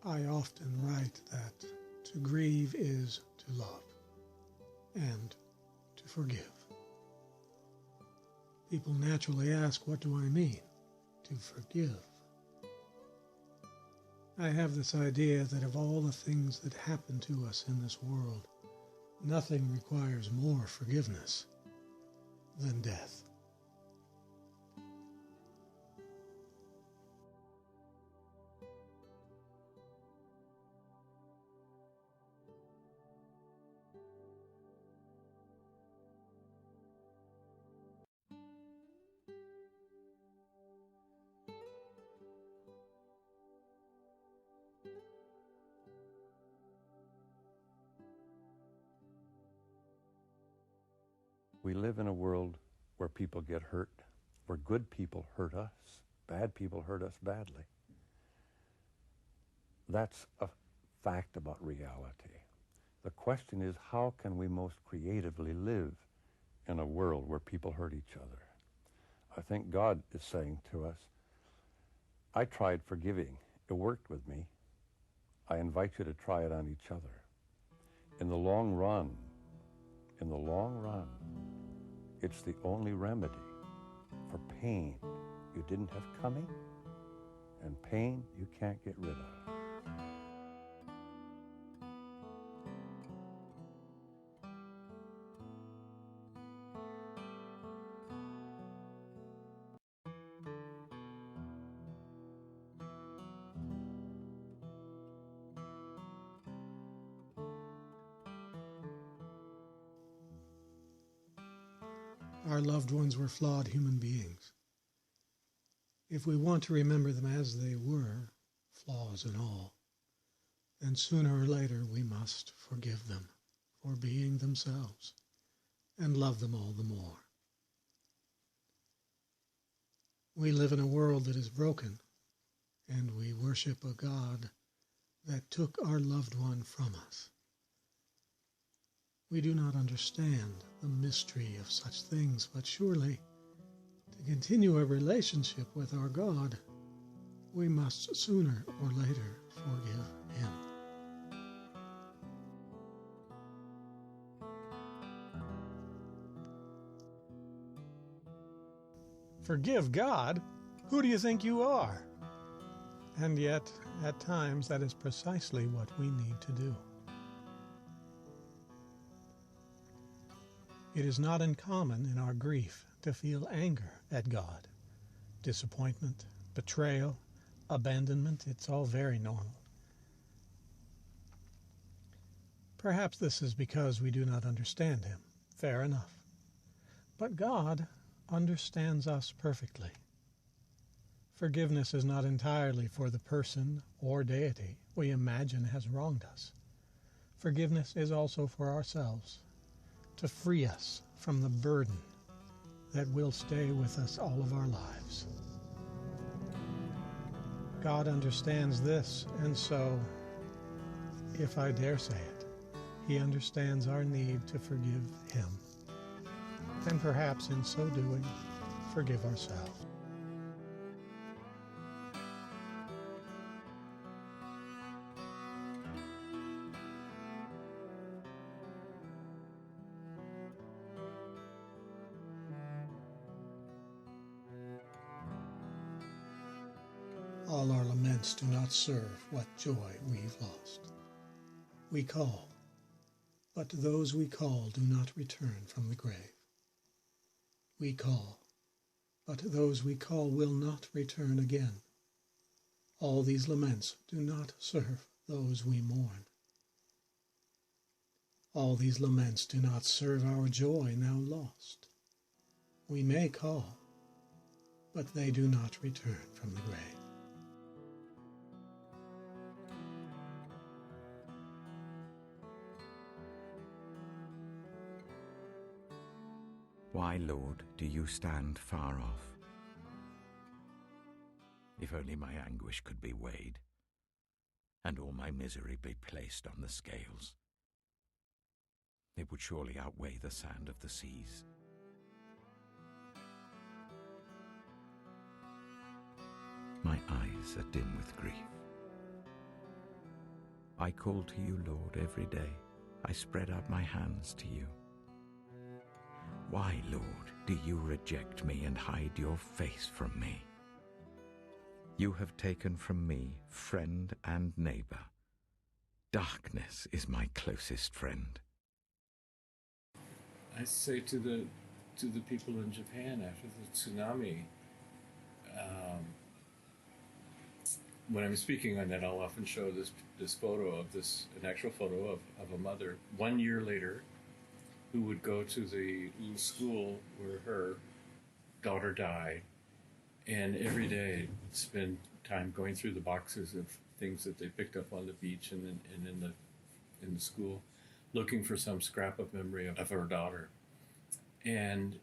I often write that to grieve is to love and to forgive. People naturally ask, what do I mean? To forgive. I have this idea that of all the things that happen to us in this world, nothing requires more forgiveness than death. We live in a world where people get hurt, where good people hurt us, bad people hurt us badly. That's a fact about reality. The question is, how can we most creatively live in a world where people hurt each other? I think God is saying to us, I tried forgiving. It worked with me. I invite you to try it on each other. In the long run, it's the only remedy for pain you didn't have coming and pain you can't get rid of. Our loved ones were flawed human beings. If we want to remember them as they were, flaws and all, then sooner or later we must forgive them for being themselves and love them all the more. We live in a world that is broken, and we worship a God that took our loved one from us. We do not understand the mystery of such things, but surely, to continue a relationship with our God, we must sooner or later forgive Him. Forgive God? Who do you think you are? And yet, at times, that is precisely what we need to do. It is not uncommon in our grief to feel anger at God. Disappointment, betrayal, abandonment, it's all very normal. Perhaps this is because we do not understand Him. Fair enough. But God understands us perfectly. Forgiveness is not entirely for the person or deity we imagine has wronged us. Forgiveness is also for ourselves, to free us from the burden that will stay with us all of our lives. God understands this, and so, if I dare say it, He understands our need to forgive Him, and perhaps in so doing, forgive ourselves. All our laments do not serve what joy we've lost. We call, but those we call do not return from the grave. We call, but those we call will not return again. All these laments do not serve those we mourn. All these laments do not serve our joy now lost. We may call, but they do not return from the grave. Why, Lord, do you stand far off? If only my anguish could be weighed, and all my misery be placed on the scales. It would surely outweigh the sand of the seas. My eyes are dim with grief. I call to you, Lord, every day. I spread out my hands to you. Why, Lord, do you reject me and hide your face from me? You have taken from me friend and neighbor. Darkness is my closest friend. I say to the people in Japan after the tsunami, when I'm speaking on that, I'll often show this photo of an actual photo of a mother 1 year later who would go to the little school where her daughter died, and every day spend time going through the boxes of things that they picked up on the beach and in the school, looking for some scrap of memory of her daughter. And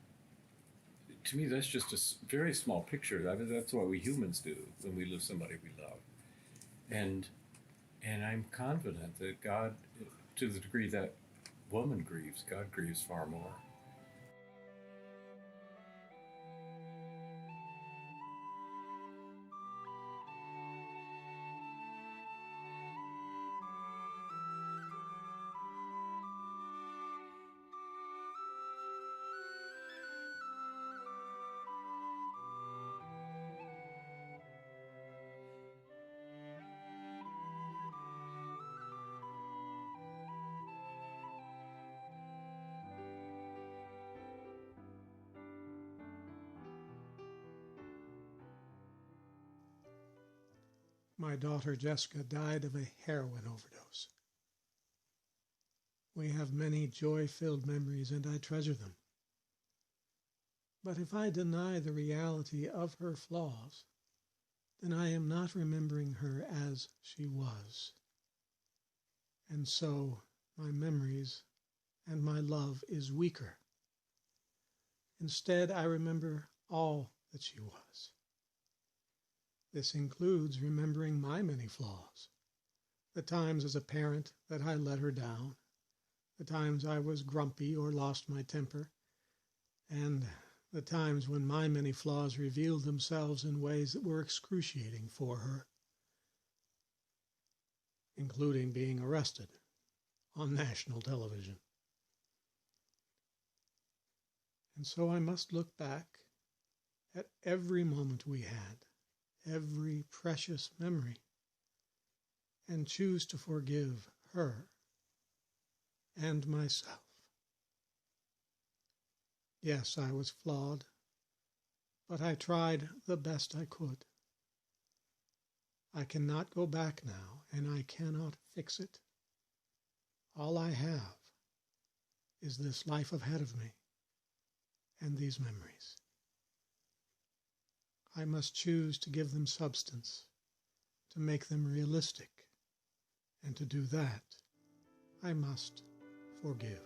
to me, that's just a very small picture. I mean, that's what we humans do when we lose somebody we love. And I'm confident that God, to the degree that woman grieves, God grieves far more. My daughter Jessica died of a heroin overdose. We have many joy-filled memories, and I treasure them. But if I deny the reality of her flaws, then I am not remembering her as she was. And so my memories and my love is weaker. Instead, I remember all that she was. This includes remembering my many flaws, the times as a parent that I let her down, the times I was grumpy or lost my temper, and the times when my many flaws revealed themselves in ways that were excruciating for her, including being arrested on national television. And so I must look back at every moment we had, every precious memory, and choose to forgive her and myself. Yes, I was flawed, but I tried the best I could. I cannot go back now, and I cannot fix it. All I have is this life ahead of me and these memories. I must choose to give them substance, to make them realistic, and to do that, I must forgive.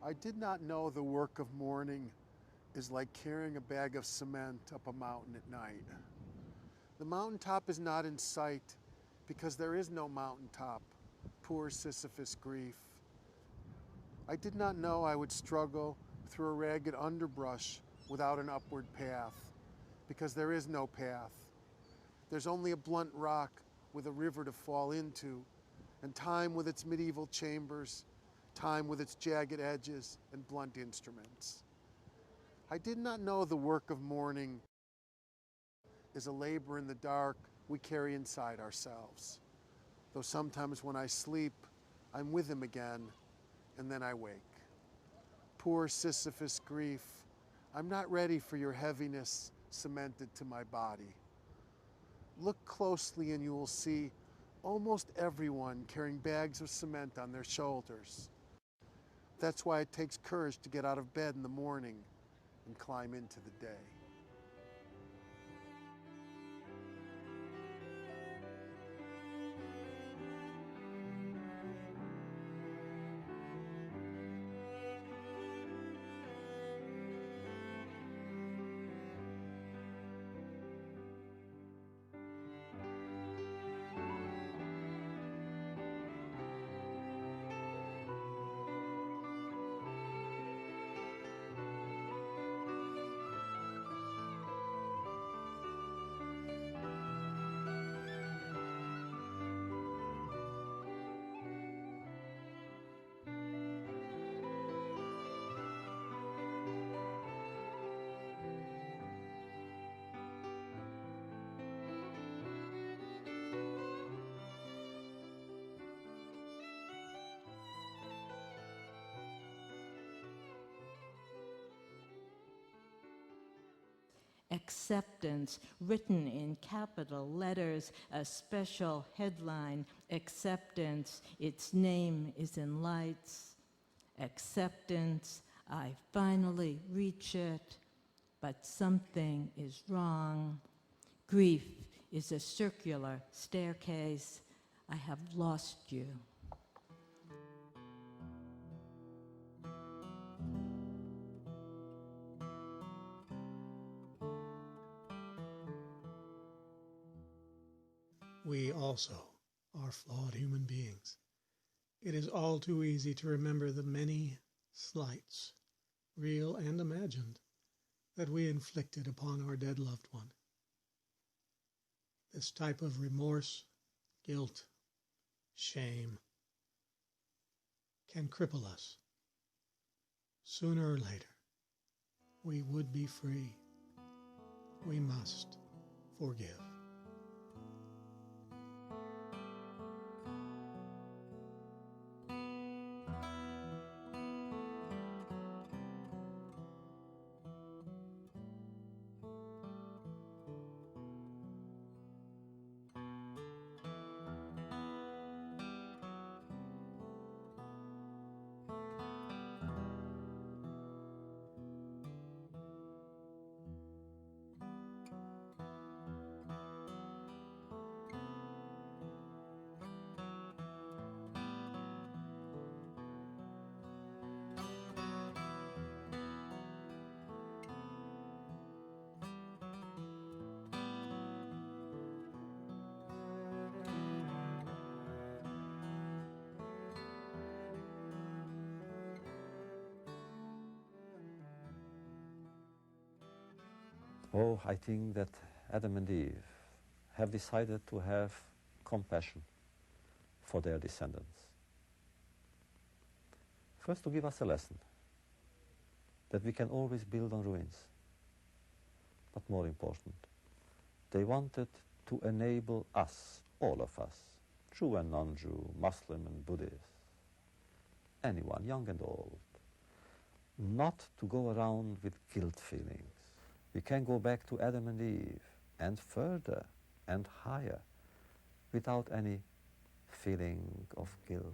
I did not know the work of mourning is like carrying a bag of cement up a mountain at night. The mountaintop is not in sight because there is no mountaintop. Poor Sisyphus grief. I did not know I would struggle through a ragged underbrush without an upward path because there is no path. There's only a blunt rock with a river to fall into, and time with its medieval chambers, time with its jagged edges and blunt instruments. I did not know the work of mourning is a labor in the dark we carry inside ourselves. Though sometimes when I sleep, I'm with him again, and then I wake. Poor Sisyphus grief, I'm not ready for your heaviness cemented to my body. Look closely and you will see almost everyone carrying bags of cement on their shoulders. That's why it takes courage to get out of bed in the morning and climb into the day. Acceptance, written in capital letters, a special headline. Acceptance, its name is in lights. Acceptance, I finally reach it, but something is wrong. Grief is a circular staircase. I have lost you. We also are flawed human beings. It is all too easy to remember the many slights, real and imagined, that we inflicted upon our dead loved one. This type of remorse, guilt, shame can cripple us. Sooner or later, we would be free. We must forgive. Oh, I think that Adam and Eve have decided to have compassion for their descendants. First, to give us a lesson that we can always build on ruins. But more important, they wanted to enable us, all of us, Jew and non-Jew, Muslim and Buddhist, anyone, young and old, not to go around with guilt feelings. We can go back to Adam and Eve and further and higher without any feeling of guilt.